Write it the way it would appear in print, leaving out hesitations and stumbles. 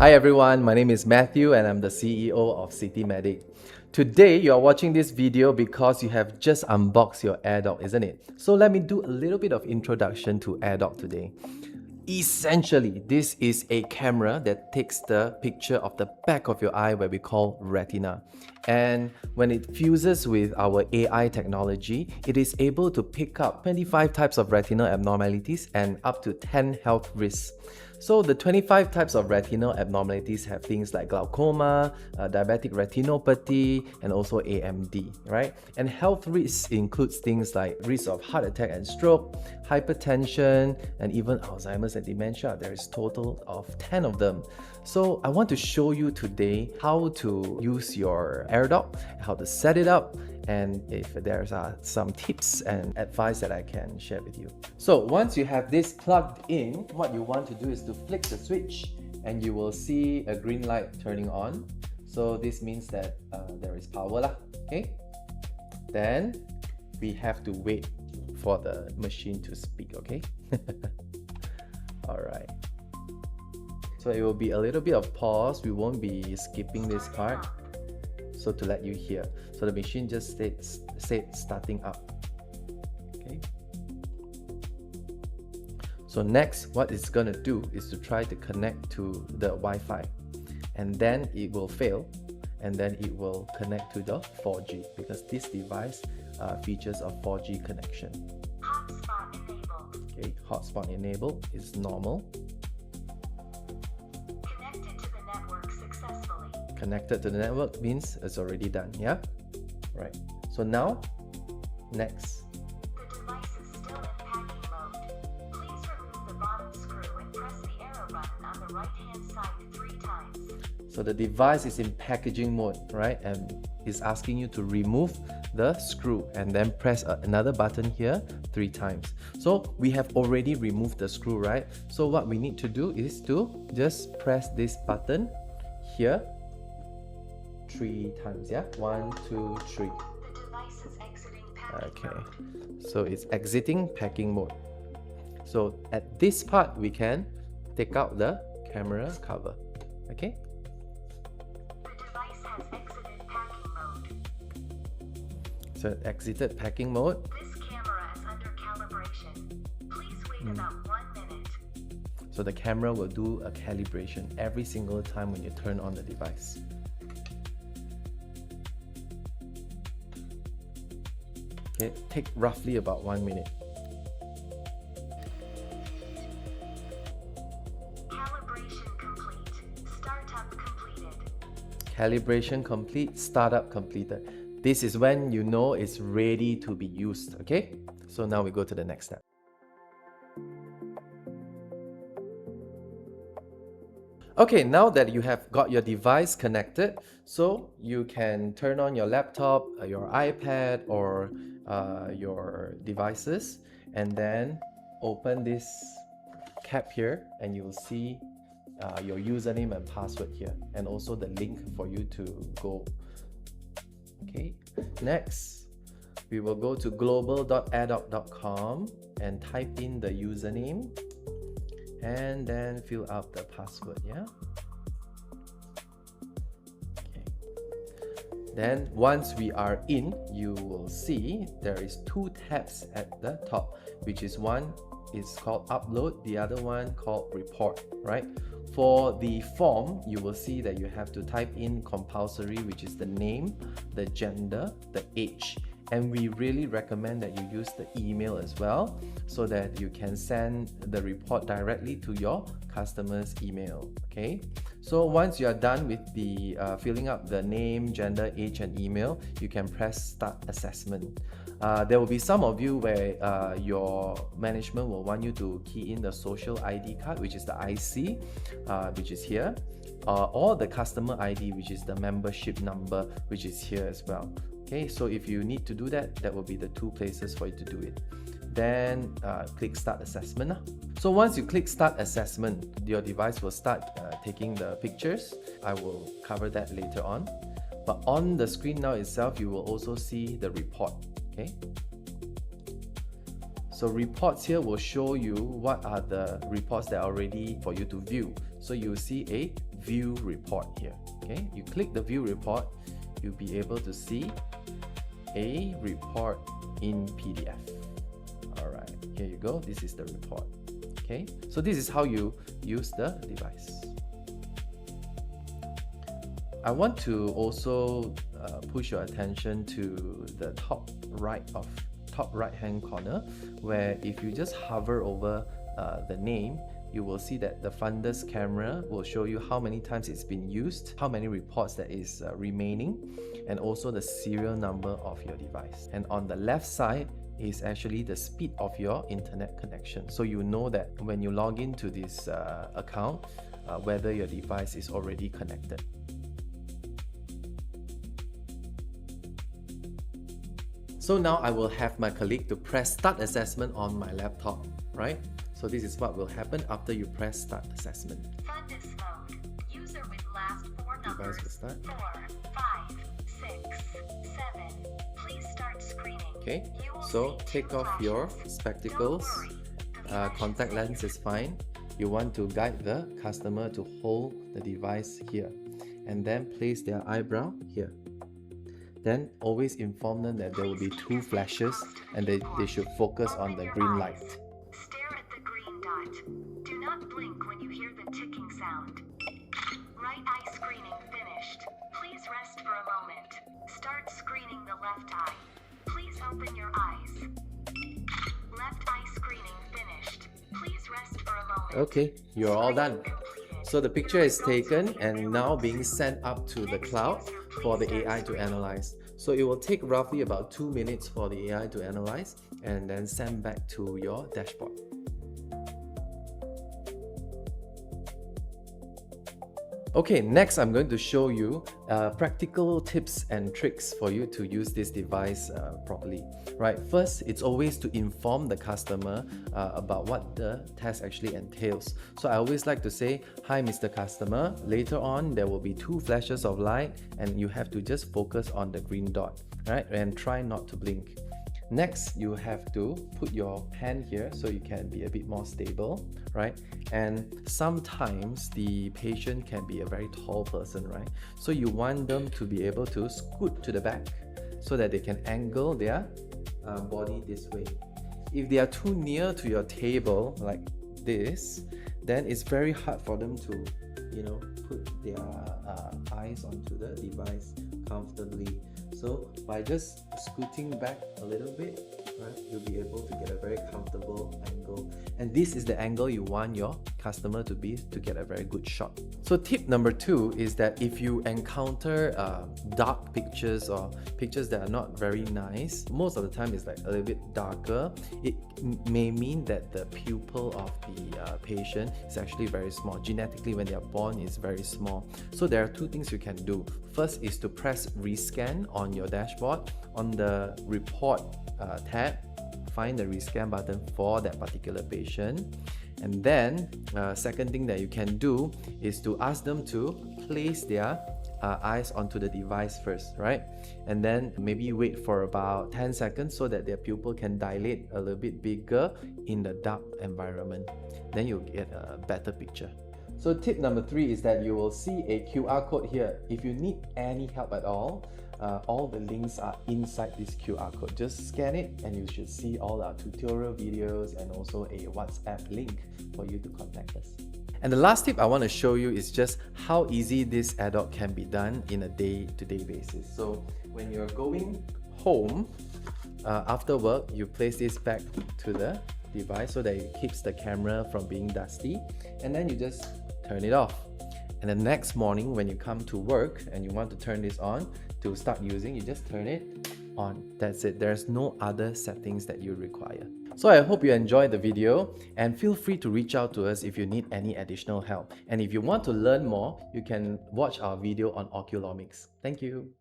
Hi everyone, my name is Matthew and I'm the CEO of City Medic. Today you are watching this video because you have just unboxed your Airdoc, isn't it? So let me do a little bit of introduction to Airdoc today. Essentially, this is a camera that takes the picture of the back of your eye, where we call retina. And when it fuses with our AI technology, it is able to pick up 25 types of retinal abnormalities and up to 10 health risks. So the 25 types of retinal abnormalities have things like glaucoma, diabetic retinopathy, and also AMD, right? And health risks includes things like risk of heart attack and stroke, hypertension, and even Alzheimer's and dementia. There is total of 10 of them. So I want to show you today how to use your Airdoc, how to set it up, and if there's some tips and advice that I can share with you. So once you have this plugged in, what you want to do is to flick the switch and you will see a green light turning on. So this means that there is power lah, okay? Then we have to wait for the machine to speak, okay? Alright. So it will be a little bit of pause. We won't be skipping this part. So to let you hear. So the machine just said starting up. Okay. So next, what it's gonna do is to try to connect to the Wi-Fi, and then it will fail, and then it will connect to the 4G because this device features a 4G connection. Hotspot enabled. Okay, hotspot enabled is normal. Connected to the network means it's already done, yeah? Right. So now, next. The device is still in packing mode. Please remove the bottom screw and press the arrow button on the right-hand side 3 times. So the device is in packaging mode, right? And it's asking you to remove the screw and then press another button here 3 times. So we have already removed the screw, right? So what we need to do is to just press this button here 3 times, yeah? 1, 2, 3. The device is exiting packing mode. So it's exiting packing mode. So at this part, we can take out the camera cover, okay? The device has exited packing mode. So it exited packing mode. This camera is under calibration. Please wait about 1 minute. So the camera will do a calibration every single time when you turn on the device. Okay, take roughly about 1 minute. Calibration complete. Startup completed. Calibration complete, startup completed. This is when you know it's ready to be used, okay? So now we go to the next step. Okay, now that you have got your device connected, so you can turn on your laptop, your iPad, or your devices, and then open this cap here, and you will see your username and password here, and also the link for you to go. Okay, next we will go to global.airdoc.com and type in the username and then fill out the password, yeah? Okay. Then once we are in, you will see there is 2 tabs at the top, which is one is called upload, the other one called report, right? For the form, you will see that you have to type in compulsory, which is the name, the gender, the age. And we really recommend that you use the email as well, so that you can send the report directly to your customer's email, okay? So once you are done with the filling up the name, gender, age, and email, you can press start assessment. There will be some of you where your management will want you to key in the social ID card, which is the IC, which is here, or the customer ID, which is the membership number, which is here as well. Okay, so if you need to do that, that will be the 2 places for you to do it. Then click start assessment. So once you click start assessment, your device will start taking the pictures. I will cover that later on. But on the screen now itself, you will also see the report. Okay, so reports here will show you what are the reports that are ready for you to view. So you see a view report here. Okay, you click the view report, you'll be able to see a report in PDF. Alright, here you go. This is the report. Okay, so this is how you use the device. I want to also push your attention to the top right hand corner, where if you just hover over the name, you will see that the fundus camera will show you how many times it's been used, how many reports that is remaining, and also the serial number of your device. And on the left side is actually the speed of your internet connection. So you know that when you log into this account, whether your device is already connected. So now I will have my colleague to press start assessment on my laptop, right? So this is what will happen after you press start assessment. Fundus mode. User with last four numbers. Device will start. 4, 5, 6, 7. Please start screening. Okay, You will so see take 2 off your flashes. spectacles. Don't worry. The flash Contact is lens safe. is fine. You want to guide the customer to hold the device here and then place their eyebrow here. Then always inform them that there will be 2 flashes and they should focus on the green light. Stare at the green dot. Do not blink when you hear the ticking sound. Right eye screening finished. Please rest for a moment. Start screening the left eye. Please open your eyes. Left eye screening finished. Please rest for a moment. Okay, you're all done. Screening completed. So the picture is Results will taken be and available now being soon. sent up to the Next cloud user, for the please start AI to screening. analyze. So it will take roughly about 2 minutes for the AI to analyze and then send back to your dashboard. Okay, next I'm going to show you practical tips and tricks for you to use this device properly. Right, first, it's always to inform the customer about what the test actually entails. So I always like to say, hi Mr. Customer, later on there will be 2 flashes of light and you have to just focus on the green dot, right? And try not to blink. Next, you have to put your hand here so you can be a bit more stable, right? And sometimes the patient can be a very tall person, right? So you want them to be able to scoot to the back so that they can angle their body this way. If they are too near to your table like this, then it's very hard for them to, put their eyes onto the device comfortably. So by just scooting back a little bit, right, you'll be able to get a very comfortable angle. And this is the angle you want your customer to be to get a very good shot. So tip number 2 is that if you encounter dark pictures or pictures that are not very nice, most of the time it's like a little bit darker, it may mean that the pupil of the patient is actually very small. Genetically, when they are born, it's very small. So there are 2 things you can do. First is to press rescan on your dashboard. On the report tab, find the rescan button for that particular patient. And then second thing that you can do is to ask them to place their eyes onto the device first, right? And then maybe wait for about 10 seconds so that their pupil can dilate a little bit bigger in the dark environment. Then you'll get a better picture. So tip number 3 is that you will see a QR code here. If you need any help at all the links are inside this QR code. Just scan it and you should see all our tutorial videos and also a WhatsApp link for you to contact us. And the last tip I want to show you is just how easy this Airdoc can be done in a day-to-day basis. So when you're going home after work, you place this back to the device so that it keeps the camera from being dusty, and then you just turn it off. And the next morning when you come to work and you want to turn this on to start using, you just turn it on. That's it. There's no other settings that you require. So I hope you enjoyed the video, and feel free to reach out to us if you need any additional help. And if you want to learn more, you can watch our video on oculomics. Thank you.